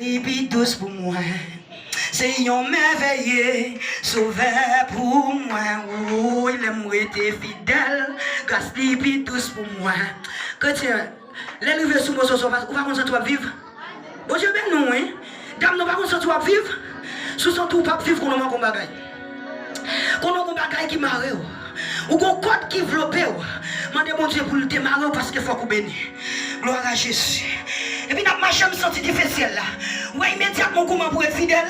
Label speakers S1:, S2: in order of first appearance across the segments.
S1: Et puis tous pour moi. C'est un merveilleux sauveur pour moi. Oh, il aime été fidèle. Grâce et puis tous pour moi. Quand tu les lever sous mon soso, on va concentrer à vivre. Bon Dieu, ben non, hein. Dame, nous va concentrer à vivre. Sous son tour, pas vivre qu'on a un bagaille. Qu'on a un bagaille qui marre. Ou qu'on code qui vloppe. Mandez mon Dieu pour le démarrer parce qu'il faut qu'on bénisse. Gloire à Jésus. Et puis, ma chambre sortie difficile là. Ouais, immédiatement, comment pour être fidèle,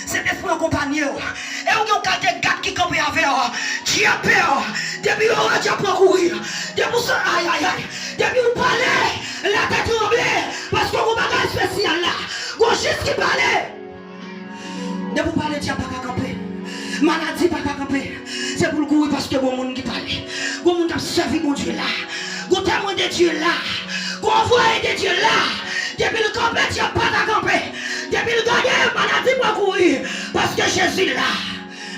S1: c'est d'esprit en compagnie. Et on a des gars qui campent avec Dieu a peur. Depuis on Dieu pour courir. Depuis ça, aïe aïe aïe. Depuis vous parlez, la tête tremblée. Parce qu'on a un bagage spécial là. On juste qui parlait. Depuis vous parlez, Dieu pas qu'à camper. Maladie pas qu'à camper. C'est pour le courir parce que bon monde qui parle. Bon monde a servi mon Dieu là. Bon témoin de Dieu là. Bon envoyé de Dieu là. Depuis le camper, Dieu pas qu'à camper. Depuis le gagner, maladie pour courir. Parce que Jésus est là.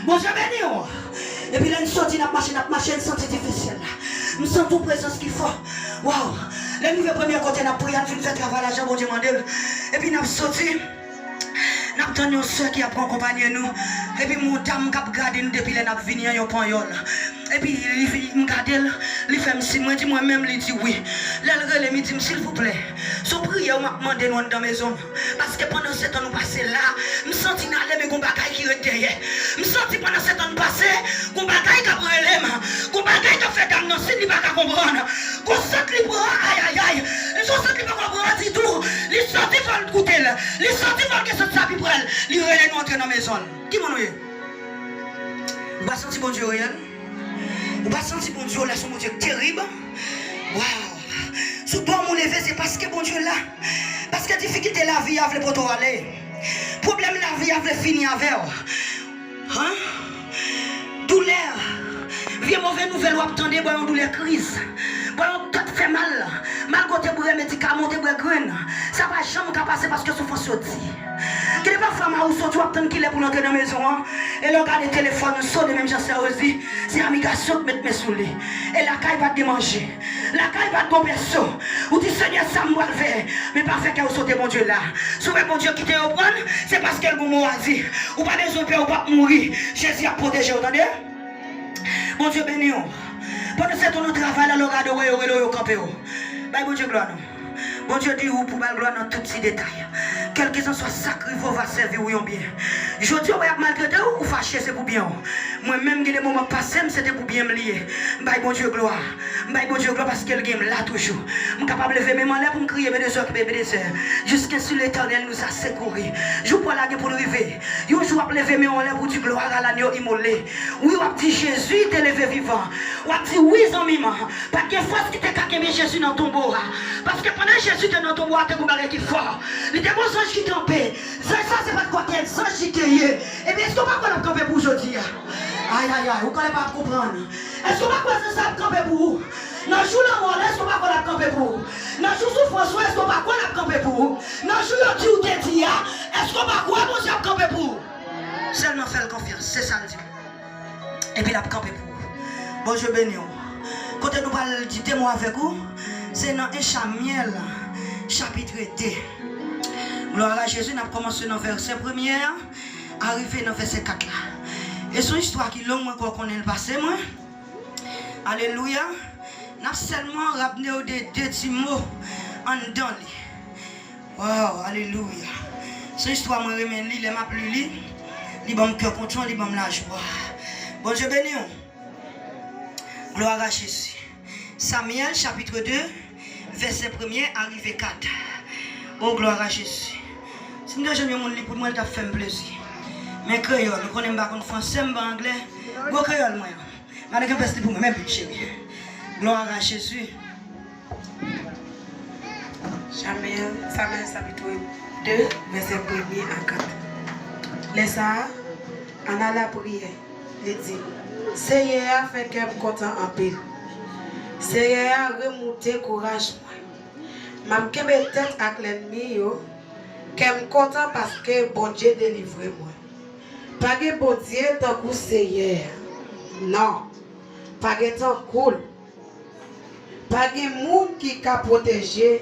S1: Bon, je bénis. Et puis là, une sortie, une machine, une sortie difficile. Nous sentons toute présence qu'il faut. Waouh. Là, nous, le premier côté, nous avons prié, nous fait travail, l'argent, bon Dieu, et puis nous avons sorti. Nous avons tenu une soeur qui a accompagné nous. Et puis, mon dame qui a gardé nous depuis là, nous avons venu à Yopanyol. Et puis, il me garde, il fait si moi, dis moi-même, il dit oui. Là, il me dit, s'il vous plaît, son prière m'a demandé nous dans la maison. Parce que pendant ce temps, nous passons là, je me sens d'aller, mais qu'on bagaille qui est derrière. Je me sens pendant ce temps, nous passons, qu'on bagaille qui a pris l'aime, qu'on bagaille qui a fait d'annonce, il ne va pas comprendre. Qu'on sent qu'il prend, aïe aïe aïe. Ils sont sortis pour comprendre du tout. Les sortis pour le goûter, les sortis pour que ce soit pour elle. Ils relèvent nous entrer dans la maison. Qui m'en est? Vous pas senti bon Dieu réel? Vous pas senti bon Dieu là, son bon Dieu terrible? Waouh! Si vous vous lever, c'est parce que bon Dieu là. Parce que difficulté la vie, il veut pour toi aller. Problème la vie, il veut finir avec. Hein? Douleur. Viens mauvais nouvelle, vous attendez, vous avez une douleur crise. Vous avez tout fait mal. Mal côté pour les médicaments, pour les graines. Ça va jamais passer parce que ça faut sortir. Quelle est ma femme à où sortir, vous attendez qu'il est pour l'entrer dans la maison. Et le gars de téléphone, saute de même gens sérieux. C'est amication qui met mes sous lui. Et la caille va te manger. La caille va te bon perso. Ou dit Seigneur, ça me va le faire. Mais pas fait qu'elle saute mon Dieu là. Si vous bon Dieu qui te reprend, c'est parce qu'elle vous m'a dit. Ou pas des opères, ou pas mourir. Jésus a protégé, vous entendez? Bon Dieu béni. Pendant ce temps, nous travaillons, nous regardons, nous campons. Bon Dieu gloire. Bon Dieu dit où pour mal gloire dans tous ces détails. Quel que soit sacré, vous va servir ou bien. Je dis, malgré ou fâché, c'est pour bien. Moi-même, les moments passés, c'était pour bien me lier. Bon Dieu gloire. Bon Dieu gloire parce qu'elle est là toujours. Je suis capable de lever mes mains là pour me crier, mes soeurs, mes sœurs. Jusqu'à ce que l'éternel nous a secouru. Je pour la pour lever. Je vais lever mes mains là pour dire gloire à l'agneau immolé. Oui, on dit Jésus est levé vivant. On dit oui, ami. Parce que force qui t'a caqué Jésus dans ton tombeau. Parce que pendant Jésus était dans ton tombeau, tu as qui fort. Les démons anges qui t'ont paix. Ça, c'est pas quoi qu'elle ange qui t'est. Et bien, est-ce qu'on va pas camper pour aujourd'hui? Aïe, aïe, aïe, vous ne connaissez pas comprendre. Est-ce qu'on va pas ça camper pour vous? Dans le jour de la mort, est-ce qu'on va pas camper pour vous? Dans le jour de souffrance, est-ce qu'on va pas camper pour vous? Dans le jour de Dieu, est-ce qu'on va pas camper pour vous? Seulement faire confiance, c'est ça le dit. Et puis, il a campé pour vous. Bon, je bénis. Quand nous parlons du témoin avec vous, c'est dans 1 Samuel, chapitre 2. Gloire à Jésus, nous avons commencé dans le verset 1er, arrivé dans le verset 4 là. Et son histoire qui est longue, moi, qu'on connaît le passé, moi. Alléluia. Nous avons seulement ramené deux petits mots en dedans. Wow, alléluia. Son histoire, moi, je remets, il m'a plus lu. Il m'a cœur content, il m'a la joie. Bon Dieu béni. Gloire à Jésus. Samuel, chapitre 2, verset 1er, arrivé 4. Oh, gloire à Jésus. Si nous avons mon livre pour moi, ça fait plaisir. Mais créole, nous connaissons pas français, anglais. Bon créole, moi. Je vais faire pour moi, même chérie. Gloire à Jésus.
S2: Samuel, chapitre 2, verset 1er à 4. Laisse ça, on a la prière. Il dit, Seigneur fait que je content en pile. Seigneur remonter courage moi. Je suis tête avec l'ennemi, je suis content parce que bon Dieu délivre moi. Pas de bon Dieu tant que Seigneur. Non. Pas de tant cool. Pas de monde qui a protégé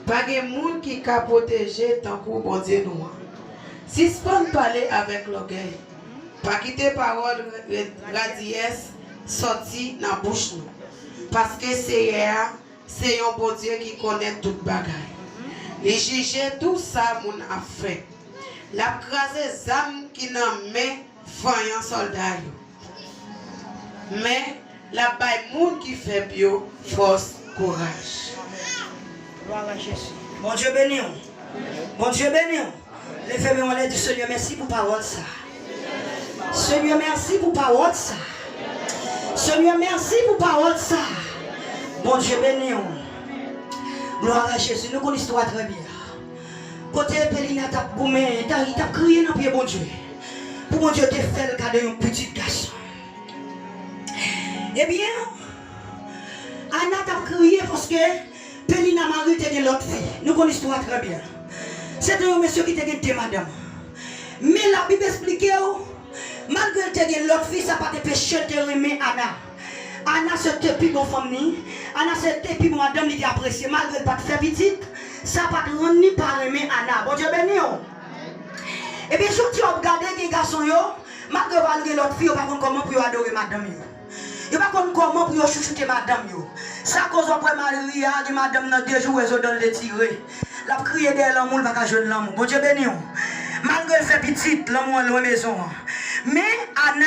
S2: Pas de monde qui a protégé tant que bon Dieu nous. Si ce qu'on parler avec l'orgueil, pas quitter parole radiesse sorti dans la bouche nous. Parce que c'est un bon Dieu qui connaît toute bagaille. Il juge tout ça mon a fait. La crase âme qui n'a main voyant soldat. Mais la baille moun qui fait bio force courage.
S1: Gloire à Jésus. Bon Dieu béni. Bon Dieu béni. Les femmes ont l'air du Seigneur, merci pour parole ça. Seigneur, merci pour parole ça. Seigneur, merci pour parole ça. Bon Dieu béni. Gloire à Jésus. Nous connaissons l'histoire très bien. Côté Pélina t'a boumé, t'a crié dans le pied bon Dieu. Pour bon Dieu te fait le cadeau d'un petit garçon. Eh bien, Anna t'a crié parce que Pélina Marie était l'autre fille. Nous connaissons l'histoire très bien. C'est un monsieur qui était une madame. Mais la Bible explique, malgré que l'autre fille, ça n'a pas de péché de remettre Anna. Anna c'était plus bonne famille. Anna c'était plus madame qui appréciée. Malgré pas de faire petite, ça n'a pas de rendre ni par remettre Anna. Bon Dieu béni. Et bien, si tu regardes les garçons, malgré l'autre fille, on ne comment pour adorer madame. Il ne pas comment pour chouchouter madame. Ça cause après Marie, madame dans 2 jours, ils ont donné le tiré. La crié derrière l'amour, il va pas jouer l'amour. Bon Dieu béni. Malgré le fait petit, l'amour est loin de la maison. Mais Anna,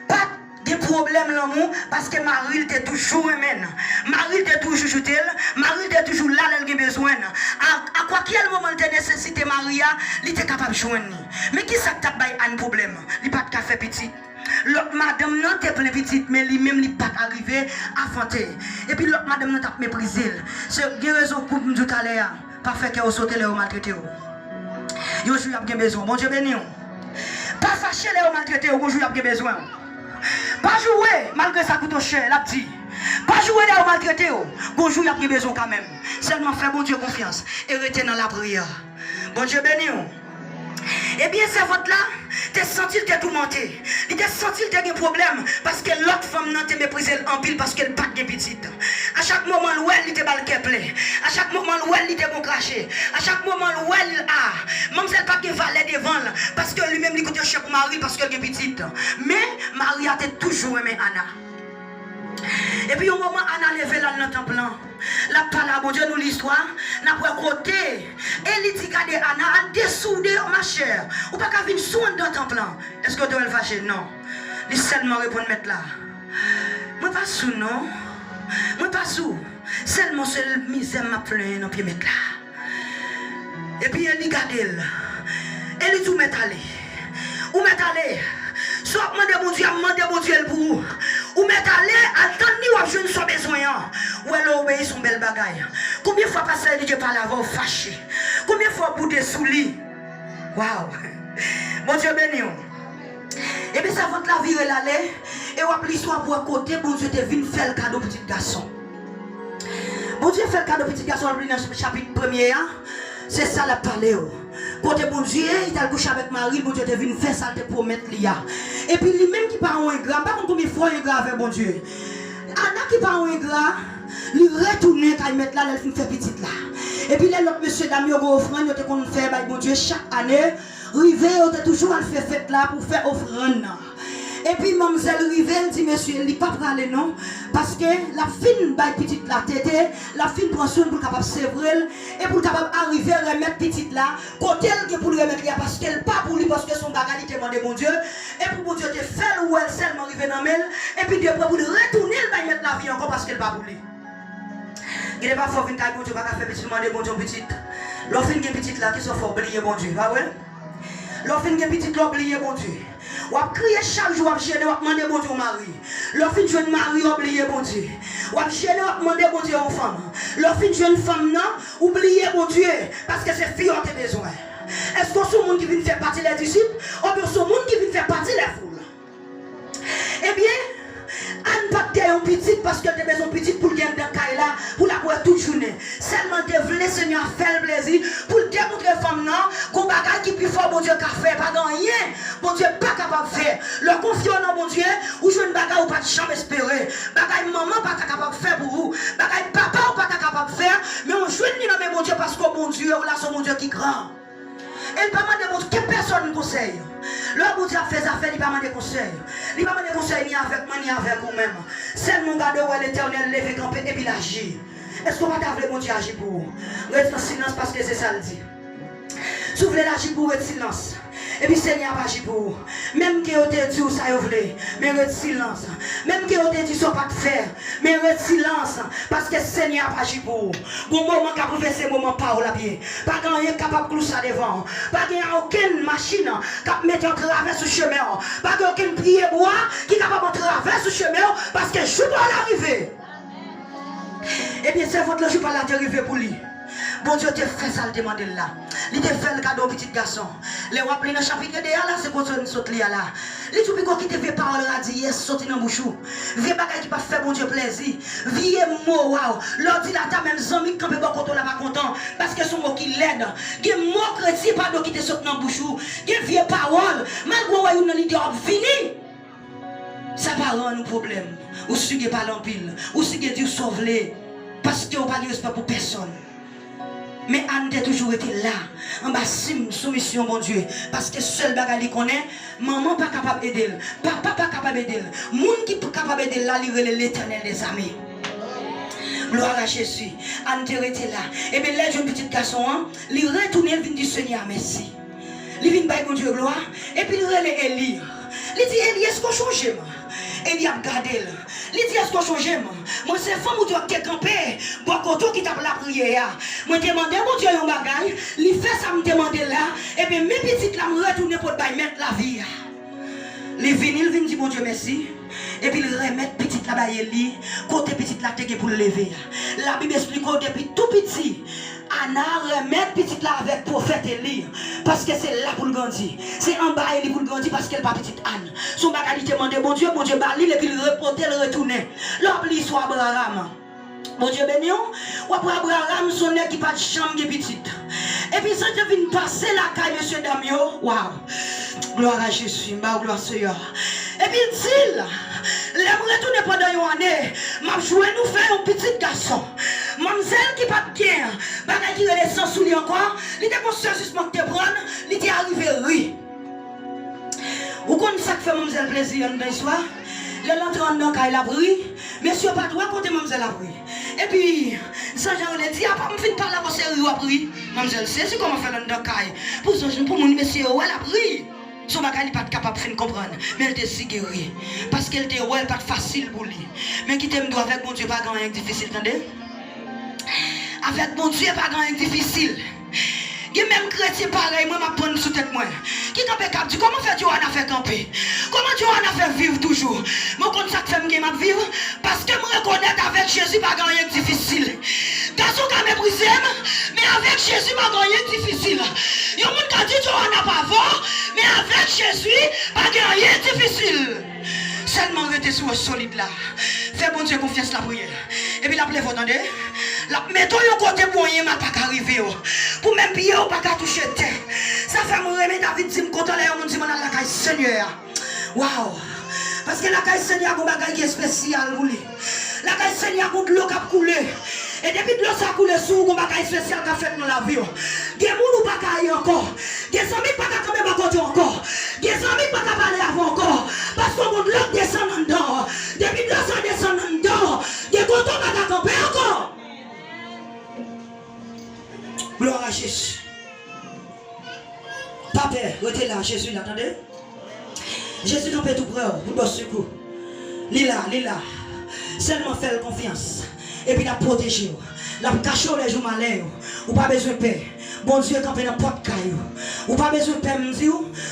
S1: pas de problème l'amour, parce que Marie était toujours humaine. Marie était toujours chouchouté. Marie était toujours là, elle a besoin. À quoi quel moment de nécessité Maria, elle était capable de joindre. Mais qui ça t'a un problème? Il n'a pas de faire petit. L'autre madame n'a pas plein petite, mais lui-même n'est pas arrivé à fanter. Et puis l'autre madame n'a pas méprisé. C'est une raison pour me dire tout à l'heure. Pas fait qu'elle saute les maltraité. Yo joue a besoin. Bon Dieu béni. Pas fâcher les maltraité au jour a besoin. Pas jouer malgré ça coûte cher, la dit. Pas jouer les maltraité au jour a besoin quand même. Seulement faire bon Dieu confiance et rester dans la prière. Bon Dieu béni. Eh bien, c'est votre là, t'es senti que t'es tourmenté. Il t'a senti que t'as des problèmes parce que l'autre femme n'a pas méprisé en pile parce qu'elle pas de petite. À chaque moment où elle était balqueplé, à chaque moment où elle était bon craché, à chaque moment où elle a, même si elle pas de valet devant parce que lui-même il coûte cher pour Marie parce qu'elle est petite. Mais Marie a toujours aimé Anna. Et puis au moment où Anna levé là dans le temple, la parole, bon Dieu nous l'histoire, n'a pas côté. Et il dit que Anna a dessoudé ma chère. Ou pas qu'à venir soigner dans le temple. Est-ce que tu vas le fâcher? Non. Il seulement répond mettre là. Moi pas sous non. Moi pas sous. Seulement seul misère m'a plein dans pied mettre là. Et puis elle dit garde. Elle dit tout mettre aller. Ou mettre aller. Soit demander mon Dieu pour vous. Ou mettre aller, attendre ni ou jeune son besoin. Ou elle obéit son bel bagaille. Combien de fois passer Dieu par la voix fâché? Combien de fois pour des souliers? Waouh! Mon Dieu béni. Et bien ça va te la virer l'aller. Et on l'histoire pour un côté, bon Dieu te venu faire le cadeau petit garçon. Bon Dieu fait le cadeau petit garçon dans le chapitre 1er. C'est ça la parler. Côté bon Dieu, il a couché avec Marie, bon Dieu te venu faire ça te promettre l'IA. Et puis lui-même qui part en ingrat, pas combien de fois il ingrat avec bon Dieu. Anna qui part en ingrat, lui retourne quand il met là, elle fait petite là. Et puis l'autre monsieur dame, il a offrande, il a qu'on fait bon Dieu chaque année, rivé, il a toujours fait fête là pour faire offrande. Et puis mademoiselle Rivel dit monsieur, il n'est pas pour aller non, parce que la fille baille petite la tête, la fille prend soin pour capable sévrer et pour capable arriver à remettre petite là, côté elle pour remettre là parce qu'elle pas pour lui parce que son bagage il demande mon Dieu et pour mon Dieu te faire ou elle seulement arriver dans elle et puis après pour retourner elle va mettre la vie encore parce qu'elle pas pour lui. Il n'est pas fort venir bon Dieu pas faire petit demander bon Dieu petite. L'offre qui est petite là qui sont fort oublier bon Dieu, pas vrai? L'offre qui est petite l'oublier bon Dieu. Ou a crié chaque jour, ou a gêné, ou a demandé bon Dieu au mari. L'offre de jeune mari, oublié bon Dieu. Ou a gêné, ou a demandé bon Dieu aux femmes. L'offre de jeune femme, non, oublié bon Dieu. Parce que c'est fille qui a besoin. Est-ce que c'est le monde qui vient faire partie des disciples? Ou bien c'est le monde qui vient faire partie des foules? Eh bien, Anne pas de un petit parce qu'elle a besoin de petit pour gagner dans là pour la voir toute journée. Seulement de vouloir Seigneur faire le plaisir pour démontrer aux femmes non qu'on bagaille qui plus fort bon Dieu qu'a fait pas dans rien. Bon Dieu pas capable de faire. Le confiance dans bon Dieu ou je ne bagaille ou pas de chambre espérer. Bagaille maman pas capable de faire pour vous. Bagaille papa ou pas capable de faire mais on joue ni dans bon Dieu parce que Dieu, relation mon Dieu qui grand. Et il pas demander mon Dieu, quelle personne conseille. Le bon Dieu a fait affaire, il pas demander conseil. Il pas demander conseil ni avec moi ni avec vous-même. Seulement garder l'éternel lever camper et puis l'agir. Est-ce qu'on va t'avoir mon Dieu agir pour vous? Reste en silence parce que c'est ça le dit. Si vous voulez l'agir pour rester silence. Et puis Seigneur va agir pour vous. Même que vous te dit ça vous voulez, mais reste silence. Même que vous te dit ça pas de faire, mais reste silence. Parce que Seigneur va agir pour vous. Bon moment qu'à faire ces moments parole à pied. Pas rien capable de clouer devant. Pas aucune machine qui mettre en travers ce chemin. Pas aucune prière bois qui est capable de travers ce chemin parce que je dois l'arriver. Et bien c'est votre jour pas l'arriver pour lui. Bon Dieu te fait ça le demander là. Il te fait le cadeau petit garçon. Les rappelez dans le chapitre de là, c'est pour ça saute là. Les tout pico qui te fait parole à dire sorti dans bouchou. Vieux bagay qui pas fait bon Dieu plaisir. Vieux mot waouh. L'on dit là ta même zami quand bon côté là pas content parce que son mot qui l'aide. Des mots chrétien pas qui te saute dans bouchou. Des vieux paroles malgré ou dans l'idée fini. Ça pas rend un problème. Ou si tu pas l'empile, ou si Dieu sauve-les parce que on pas de respect pour personne. Mais Anne a toujours été là, en bas soumission, mon Dieu. Parce que seul bagage qu'on est, maman pas capable d'aider, papa pas capable d'aider. Monde qui pas capable d'aider là, il est l'éternel des armées. Gloire à Jésus. Anne était là. Et bien là, jeune petit garçon, il retourne, il vient du Seigneur, merci. Il vient de mon Dieu, gloire. Et puis il relève Élie. Il dit, Élie, est-ce qu'on change? Élie a gardé. Il dit, est-ce qu'on change? Moi, c'est femme où tu as campé. Bon, quand tu as la prière, moi, je demande, mon Dieu, un bagage. Il fait ça, me demander là. Et puis, mes petites là, me retourner pour mettre la vie. Les vinyles viennent dire, mon Dieu, merci. Et puis, il remet petite là, Élie. Côté petite là, pour le lever. La Bible explique depuis tout petit. Anna remet petite là avec prophète Élie parce que c'est là pour le grandir. C'est en bas Élie pour le grandir parce qu'elle n'est pas petite Anne. Son bagage il demande mon Dieu, balil et puis il reporte, il retourne. L'oubli soit Abraham. Mon Dieu béni, ou après Abraham, son nez qui pas de chambre qui petite. Et puis ça je viens passer la caille monsieur Damio. Waouh. Gloire à Jésus, gloire à Seigneur. Et puis il dit, j'aimerais retourner pendant une année, m'a joué nous faire un petit garçon. Mademoiselle qui pas bien, bagay qui est sans soulier encore, il était conscient justement que te prendre, il était arrivé oui. Ou qu'on ça fait mademoiselle plaisir dans l'histoire, le l'entrant dans la pris, monsieur pas droit côté mademoiselle a pris. Et puis, ça j'en ai dit, après me fin parler avec sérieux a pris. Mademoiselle, c'est comment faire dans la caille. Pour mon monsieur, elle a pris. Son bagage n'est pas capable de comprendre, mais elle était si guérie. Parce qu'elle était pas facile pour lui. Mais qui t'aime avec mon Dieu, pas grand rien difficile, attendez? Avec mon Dieu, pas grand rien difficile. Il y a même chrétien pareil, moi, je prends sous tête moi. Qui campe cap dit comment fait Dieu en a fait camper? Comment Dieu en a fait vivre toujours? Moi, comme ça que fait me vivre, parce que je reconnais avec Jésus, pas grand rien difficile. Garçon qui m'a brisé, mais avec Jésus, pas grand rien difficile. Il y a des gens qui disent Dieu en a pas fort, mais avec Jésus, pas grand rien difficile. Seulement rester sur le solide là. Fais bon Dieu confiance la prière. Et puis la plaie, vous entendez? La mettons un côté moyen, ma pas arriver. Pour même pied, ou pas toucher terre. Ça fait mon remettre David dit me content là, on dit mon la caille Seigneur. Waouh! Parce que la caille Seigneur a un bagage qui est spécial pour lui. La caille Seigneur a de l'eau qui a coulé. Et depuis que l'eau ça coule sous, un bagage spécial qui a fait dans la vie. Des gens qui pas cailler encore. Des amis qui pas camper ma côté encore. Des amis qui pas parler avant encore. Parce qu'on monde l'autre descend en dedans. Depuis que l'eau ça descend en dedans. Des gens qui pas camper encore. Gloire à Jésus. Papa, restez là, Jésus, l'attendez. Jésus n'a pas tout près, vous bossez secours. Lila. Seulement faire confiance. Et puis la protéger. La cacher les jours malins. Ou pas besoin de paix. Bon Dieu campé dans porte caillou. Ou pas besoin de paix,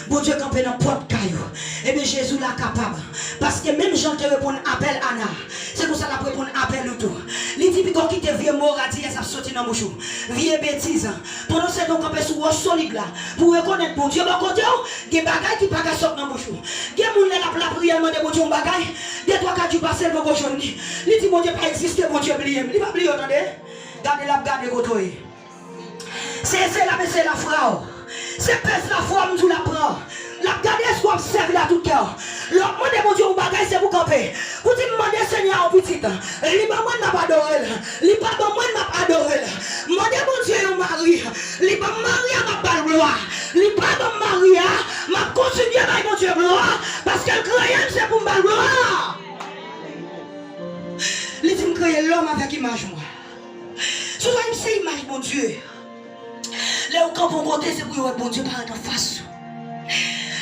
S1: bon Dieu campé dans porte caillou. Et bien Jésus l'a capable. Parce que même Jean te répond appel Anna. C'est pour ça qu'il répond appel ou tout. Il dit qu'on quitte vieux mort à dire ça sorti dans bouchou. Vieux bêtise. Pendant ce temps campé sur roche solide là. Pour reconnaître bon Dieu, bon côté, des bagailles qui pas sortir dans bouchou. Des gens qui la prière de bon Dieu bagaille. Des trois quatre jours passés pour bouchon. Il dit bon Dieu pas exister, bon Dieu oublié. Il va oublier, attendez. Gardez la côté. C'est la frère. C'est pèse la foi, nous la prend. La garder est-ce qu'on observe là tout cœur. Le monde mon Dieu, au bagage, c'est pour camper. Vous dites, demandez Seigneur en petit. Il pas moi n'a pas adoré. Il pas moi n'a pas adoré. Demandez mon Dieu au mari. Il pas mari à ma balle gloire. Il pas mon mari à m'a continué avec mon Dieu gloire. Parce que le croyant c'est pour ma gloire. Il dit, me créer l'homme avec image moi. Souvent, c'est image mon Dieu. Là où quand on côté, c'est pour y avoir bon Dieu par en face.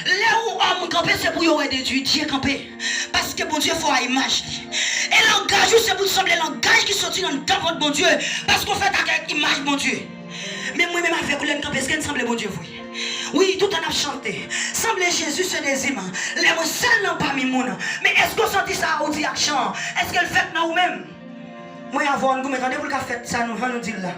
S1: Là où homme campé, c'est pour y avoir des Dieu campé. Parce que bon Dieu, il faut une image. Et langage, c'est pour sembler langage qui sortit dans le temps de bon Dieu. Parce qu'on fait avec image bon Dieu. Mais moi-même avec vous, campé, est-ce qu'il semble bon Dieu, oui? Oui, tout en a chanté. Semble Jésus se désime. Les mots seuls n'ont pas mis mon. Mais est-ce qu'on sentit ça au action? Est-ce qu'elle fait dans vous-même? Moi, avant, nous mettons pour le faire ça, nous allons nous dire là.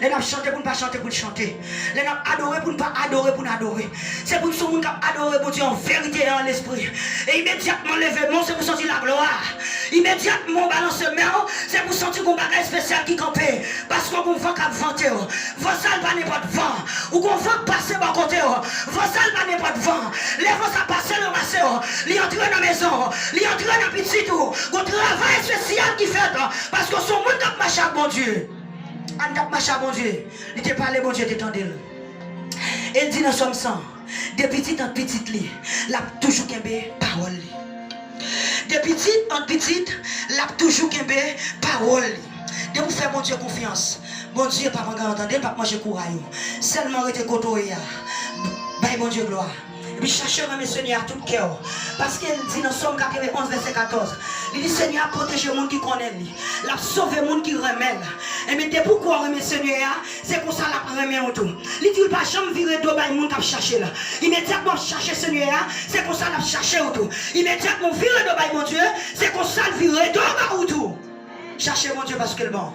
S1: Les gens chanter pour ne pas chanter pour chanter. Les gens adorer pour ne pas adorer pour adorer. C'est pour nous qui adorer pour Dieu en vérité et en l'esprit. Et immédiatement, lever c'est pour sentir la gloire. Immédiatement, balancer main, c'est pour sentir qu'on bagage spécial qui campait. Parce qu'on va qu'à vanter. Vos salles va n'importe vent. Ou qu'on va passer par côté. Vos salles va n'importe vent. Les vents ça passer le massé. Les entrer dans la maison. Les entrer dans la petite. Un travail spécial qui fait. Parce que son monde n'a pas marché à bon Dieu. On n'a pas marché à bon Dieu. Il te parle bon Dieu t'étendait. Il dit dans Somme 100. De petite en petite lit. L'a toujours qu'embé parole. De petite en petite. L'a toujours qu'embé parole. De vous faire bon Dieu confiance. Bon Dieu pas m'entendre, pas manger courage. Seulement rester côté. Bye bon Dieu gloire. Et puis chercher mes Seigneur à tout cœur. Parce qu'il dit dans Somme 91 verset 14. Il dit Seigneur protège le monde qui connaît lui. La sauver le monde qui remet. Et mais pourquoi remet Seigneur? C'est pour ça la remet en tout. Il dit pas jamais virer deux bails monde qui chercher là. Immédiatement chercher Seigneur, c'est pour ça la chercher en tout. Immédiatement virer deux bails mon Dieu, c'est pour ça le virer deux bails en tout. Chercher mon Dieu parce que le bon.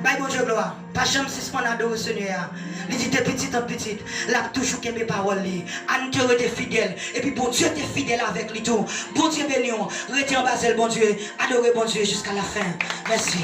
S1: Bye mon Dieu gloire. Pas jamais suspendre adorer Seigneur. Il dit de petite en petite. Là toujours qu'aimer parole li. Anne te rete fidèle. Et puis bon Dieu t'es fidèle avec lui tout. Bon Dieu béni. Rete en bas bon Dieu. Adorer bon Dieu jusqu'à la fin. Merci.